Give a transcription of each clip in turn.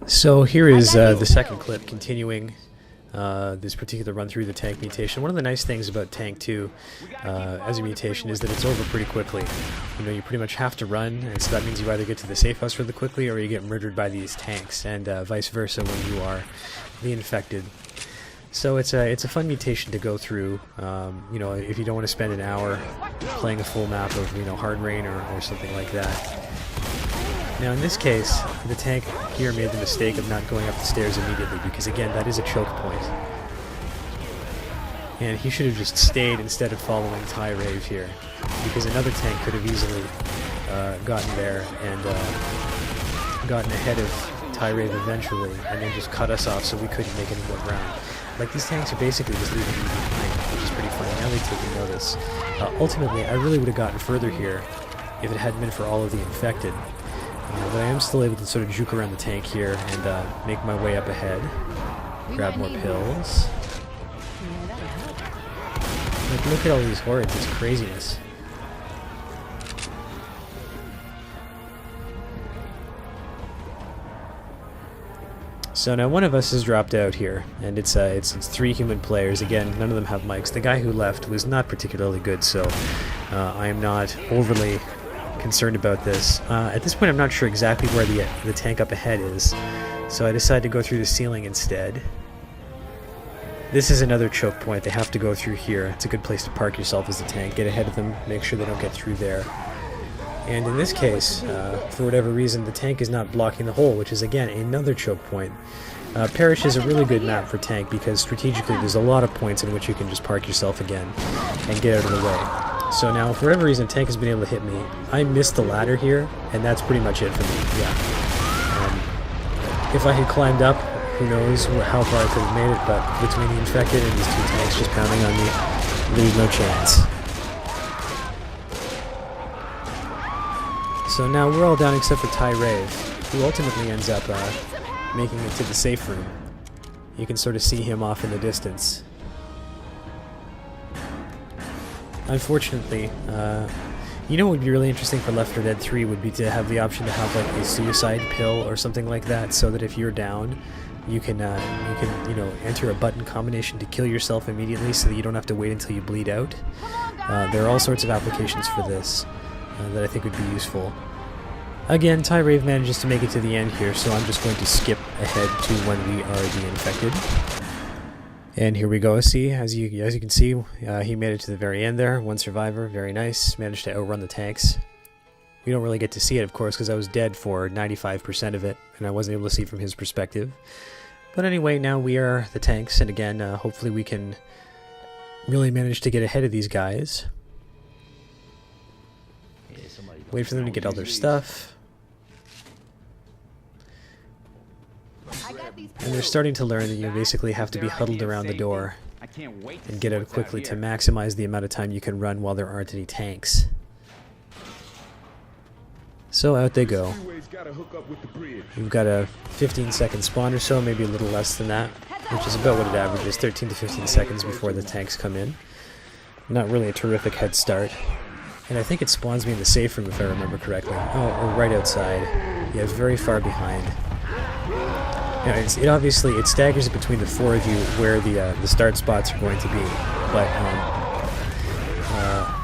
So here is the second clip continuing this particular run through the Taaannnk mutation. One of the nice things about Taaannnk 2 as a mutation is that it's over pretty quickly. You know, you pretty much have to run, and so that means you either get to the safe house really quickly or you get murdered by these tanks, and vice versa when you are the infected. So it's a fun mutation to go through. You know, if you don't want to spend an hour playing a full map of hard rain or something like that. Now in this case, the tank here made the mistake of not going up the stairs immediately because again, that is a choke point. And he should have just stayed instead of following Taaannnk here, because another tank could have easily gotten there and gotten ahead of Taaannnk eventually, and then just cut us off so we couldn't make any more ground. Like, these tanks are basically just leaving me behind, which is pretty funny. Now they're taking notice. Ultimately, I really would have gotten further here if it hadn't been for all of the infected. But I am still able to sort of juke around the tank here and make my way up ahead. Grab more pills. Like, look at all these hordes, it's craziness. So now one of us has dropped out here, and it's 3 human players. Again, none of them have mics. The guy who left was not particularly good, so I am not overly concerned about this. At this point I'm not sure exactly where the tank up ahead is, so I decided to go through the ceiling instead. This is another choke point. They have to go through here. It's a good place to park yourself as a tank. Get ahead of them, make sure they don't get through there. And in this case, for whatever reason, the tank is not blocking the hole, which is again another choke point. Parish is a really good map for tank because strategically there's a lot of points in which you can just park yourself again and get out of the way. So now, for whatever reason, tank has been able to hit me. I missed the ladder here, and that's pretty much it for me, yeah. If I had climbed up, who knows how far I could have made it, but between the infected and these 2 tanks just pounding on me, there's no chance. So now we're all down except for Taaannnk, who ultimately ends up making it to the safe room. You can sort of see him off in the distance. Unfortunately, you know what would be really interesting for Left 4 Dead 3 would be to have the option to have like a suicide pill or something like that, so that if you're down, you can enter a button combination to kill yourself immediately, so that you don't have to wait until you bleed out. There are all sorts of applications for this that I think would be useful. Again, Taaannnk manages to make it to the end here, so I'm just going to skip ahead to when we are the infected. And here we go. See, as you can see, he made it to the very end there. 1 survivor, very nice. Managed to outrun the tanks. We don't really get to see it, of course, because I was dead for 95% of it, and I wasn't able to see from his perspective. But anyway, now we are the tanks, and again, hopefully we can really manage to get ahead of these guys. Wait for them to get all their stuff. And they're starting to learn that you basically have to be huddled around the door and get out quickly to maximize the amount of time you can run while there aren't any tanks. So out they go. We've got a 15-second spawn or so, maybe a little less than that, which is about what it averages, 13 to 15 seconds before the tanks come in. Not really a terrific head start. And I think it spawns me in the safe room if I remember correctly. Oh, or right outside. Yeah, very far behind. Now, it obviously staggers it between the 4 of you where the start spots are going to be, but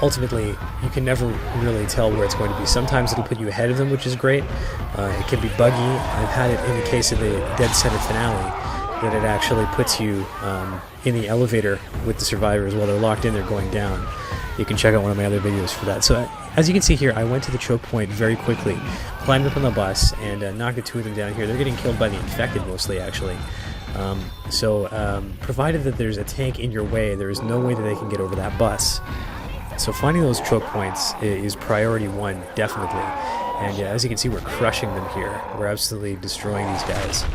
ultimately you can never really tell where it's going to be. Sometimes it'll put you ahead of them, which is great. It can be buggy. I've had it in the case of the Dead Center finale, that it actually puts you in the elevator with the survivors while they're locked in, they're going down. You can check out one of my other videos for that. So as you can see here, I went to the choke point very quickly, climbed up on the bus, and knocked the 2 of them down here. They're getting killed by the infected mostly, actually. Provided that there's a tank in your way, there is no way that they can get over that bus. So finding those choke points is priority 1, definitely. And as you can see, we're crushing them here. We're absolutely destroying these guys.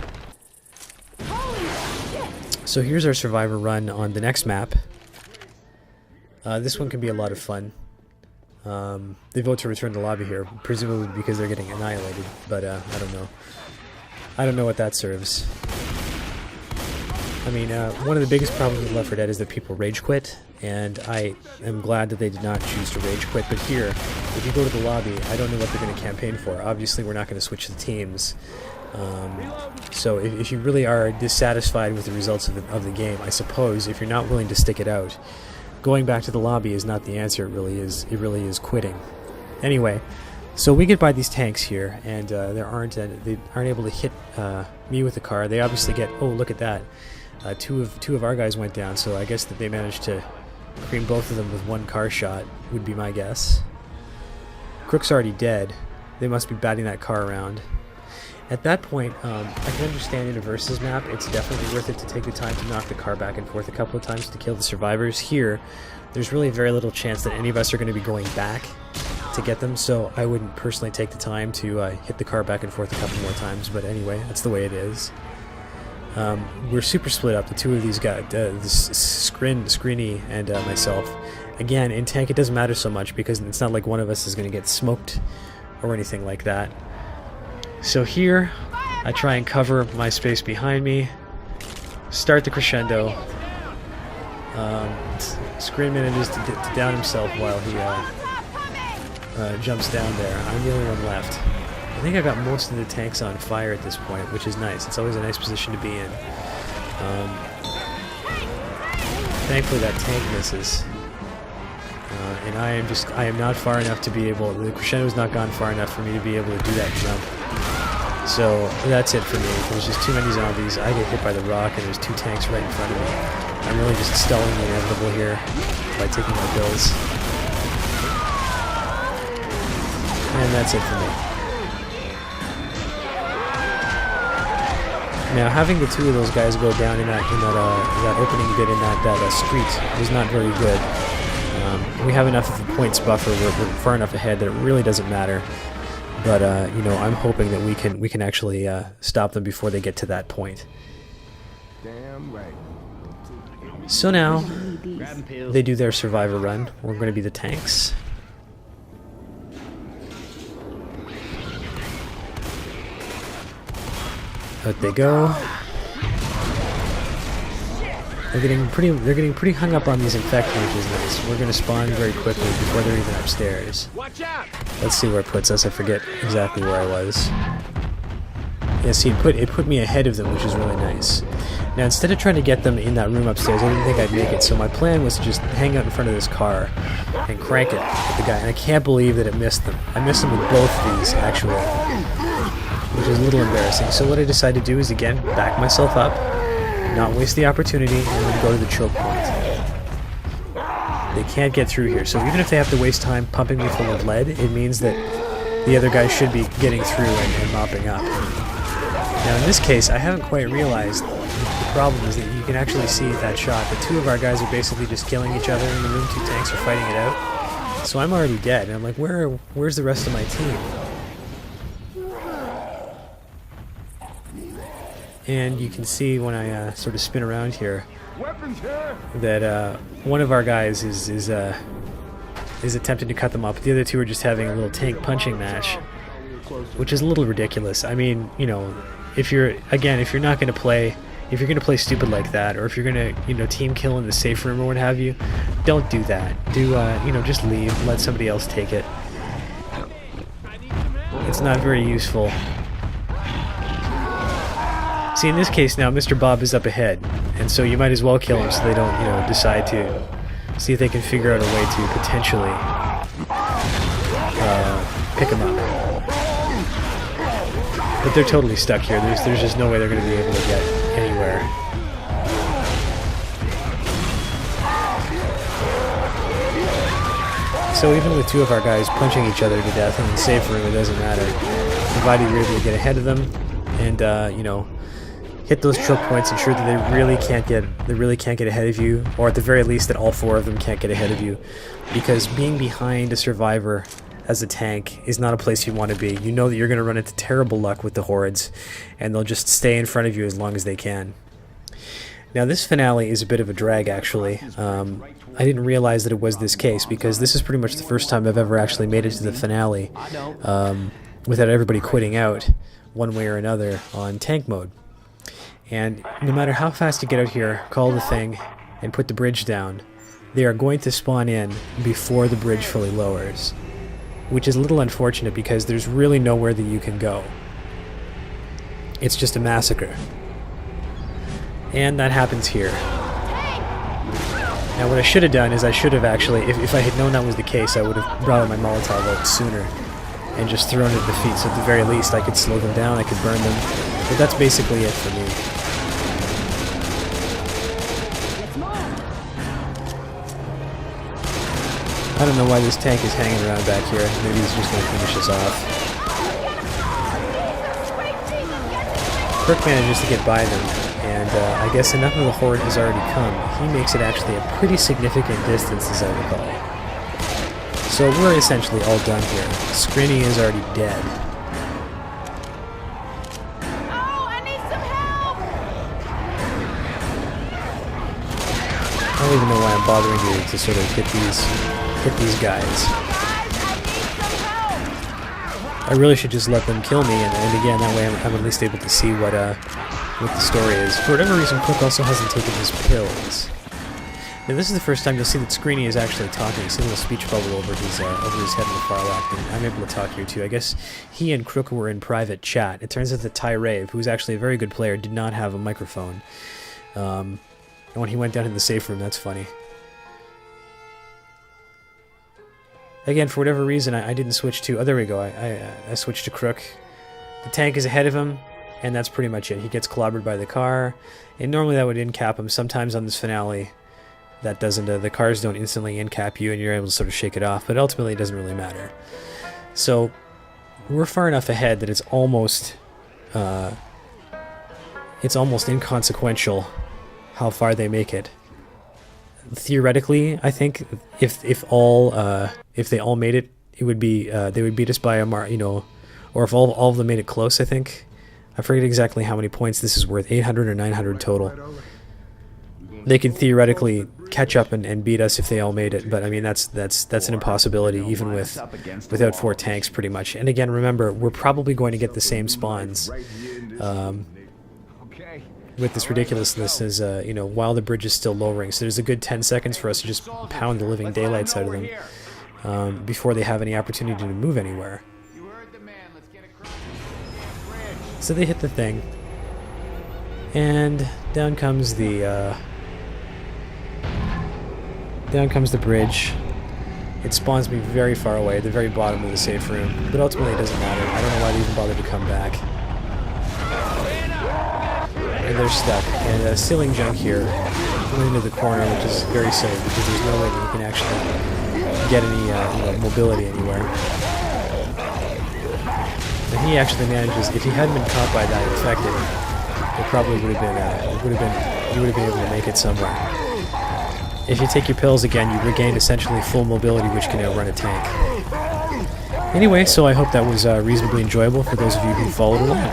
So here's our survivor run on the next map. This one can be a lot of fun. They vote to return to the lobby here, presumably because they're getting annihilated, but I don't know. I don't know what that serves. I mean, one of the biggest problems with Left 4 Dead is that people rage quit, and I am glad that they did not choose to rage quit. But here, if you go to the lobby, I don't know what they're going to campaign for. Obviously, we're not going to switch the teams. So if you really are dissatisfied with the results of the game, I suppose, if you're not willing to stick it out, going back to the lobby is not the answer. It really is quitting. Anyway, so we get by these tanks here, and they aren't able to hit me with the car. They obviously get, oh, look at that. Two of our guys went down, so I guess that they managed to cream both of them with one car shot, would be my guess. Crook's already dead. They must be batting that car around. At that point, I can understand in a versus map, it's definitely worth it to take the time to knock the car back and forth a couple of times to kill the survivors. Here, there's really very little chance that any of us are going to be going back to get them, so I wouldn't personally take the time to hit the car back and forth a couple more times, but anyway, that's the way it is. We're super split up, the two of these guys, Screeny and myself. Again, in tank it doesn't matter so much because it's not like one of us is going to get smoked or anything like that. So here, I try and cover my space behind me, start the crescendo. Scream manages to down himself while he jumps down there. I'm the only one left. I think I got most of the tanks on fire at this point, which is nice. It's always a nice position to be in. Thankfully that tank misses. And I am not far enough to be able, the crescendo's not gone far enough for me to be able to do that jump. So that's it for me. There's just too many zombies. I get hit by the rock and there's two tanks right in front of me. I'm really just stalling the inevitable here by taking my kills. And that's it for me. Now, having the two of those guys go down in that opening bit in that street was not very good. We have enough of a points buffer. We're far enough ahead that it really doesn't matter. But you know, I'm hoping that we can actually stop them before they get to that point. Damn right. So now they do their survivor run. We're going to be the tanks. Out they go. They're getting pretty hung up on these infected, which is nice. We're gonna spawn very quickly before they're even upstairs. Let's see where it puts us. I forget exactly where I was. Yeah, see, it put me ahead of them, which is really nice. Now, instead of trying to get them in that room upstairs, I didn't think I'd make it, so my plan was to just hang out in front of this car and crank it at the guy. And I can't believe that it missed them. I missed them with both of these, actually, which is a little embarrassing. So what I decided to do is, again, back myself up, not waste the opportunity, and then go to the choke point. They can't get through here, so even if they have to waste time pumping me full of lead, it means that the other guys should be getting through and mopping up. Now in this case, I haven't quite realized the problem is that you can actually see that shot. The two of our guys are basically just killing each other in the room, two tanks are fighting it out. So I'm already dead, and I'm like, where's the rest of my team? And you can see when I sort of spin around here that one of our guys is attempting to cut them off. The other two are just having a little tank punching match, which is a little ridiculous. I mean, you know, if you're not going to play, if you're going to play stupid like that, or if you're going to, you know, team kill in the safe room or what have you, don't do that. You know, just leave, let somebody else take it. It's not very useful. See, in this case now, Mr. Bob is up ahead, and so you might as well kill him so they don't, you know, decide to see if they can figure out a way to potentially pick him up. But they're totally stuck here. There's just no way they're going to be able to get anywhere. So even with two of our guys punching each other to death in the safe room, it doesn't matter, provided you're able to get ahead of them and, you know, hit those choke points, ensure that they really can't get ahead of you, or at the very least that all four of them can't get ahead of you, because being behind a survivor as a tank is not a place you want to be. You know that you're going to run into terrible luck with the hordes, and they'll just stay in front of you as long as they can. Now this finale is a bit of a drag, actually. I didn't realize that it was this case, because this is pretty much the first time I've ever actually made it to the finale without everybody quitting out one way or another on tank mode. And no matter how fast you get out here, call the thing, and put the bridge down, they are going to spawn in before the bridge fully lowers. Which is a little unfortunate because there's really nowhere that you can go. It's just a massacre. And that happens here. Now what I should have done is I should have actually, if I had known that was the case, I would have brought out my Molotov out sooner and just thrown it at the feet, so at the very least I could slow them down, I could burn them. But that's basically it for me. I don't know why this tank is hanging around back here. Maybe he's just going to finish us off. Crook manages to get by them, and I guess enough of the horde has already come. He makes it actually a pretty significant distance, as I recall. So we're essentially all done here. Scrinny is already dead. Oh, I need some help! I don't even know why I'm bothering you to sort of hit these guys. I really should just let them kill me, and again, that way I'm at least able to see what the story is. For whatever reason, Crook also hasn't taken his pills. Now, this is the first time you'll see that Screeny is actually talking. You see a little speech bubble over his head in the far left, and I'm able to talk here too. I guess he and Crook were in private chat. It turns out that Tyrave, who's actually a very good player, did not have a microphone. And when he went down in the safe room, that's funny. Again, for whatever reason, I didn't switch to... Oh, there we go. I switched to Crook. The tank is ahead of him, and that's pretty much it. He gets clobbered by the car, and normally that would in-cap him. Sometimes on this finale, that doesn't... the cars don't instantly in-cap you, and you're able to sort of shake it off, but ultimately it doesn't really matter. So, we're far enough ahead that it's almost inconsequential how far they make it. Theoretically, I think if they all made it, it would be they would beat us by a or if all of them made it close. I think I forget exactly how many points this is worth, 800 or 900 total. They could theoretically catch up and beat us if they all made it, but I mean that's an impossibility even without 4 tanks pretty much. And again, remember, we're probably going to get the same spawns. With this ridiculousness is, while the bridge is still lowering. So there's a good 10 seconds for us to just pound the living daylights out of them before they have any opportunity to move anywhere. So they hit the thing. And down comes the bridge. It spawns me very far away, at the very bottom of the safe room. But ultimately it doesn't matter. I don't know why they even bothered to come back. And they're stuck, and ceiling junk here going into the corner, which is very silly because there's no way that you can actually get any mobility anywhere. And he actually manages. If he hadn't been caught by that infected, it probably would have been. You would have been able to make it somewhere. If you take your pills again, you regain essentially full mobility, which can outrun a tank. Anyway, so I hope that was reasonably enjoyable for those of you who followed along.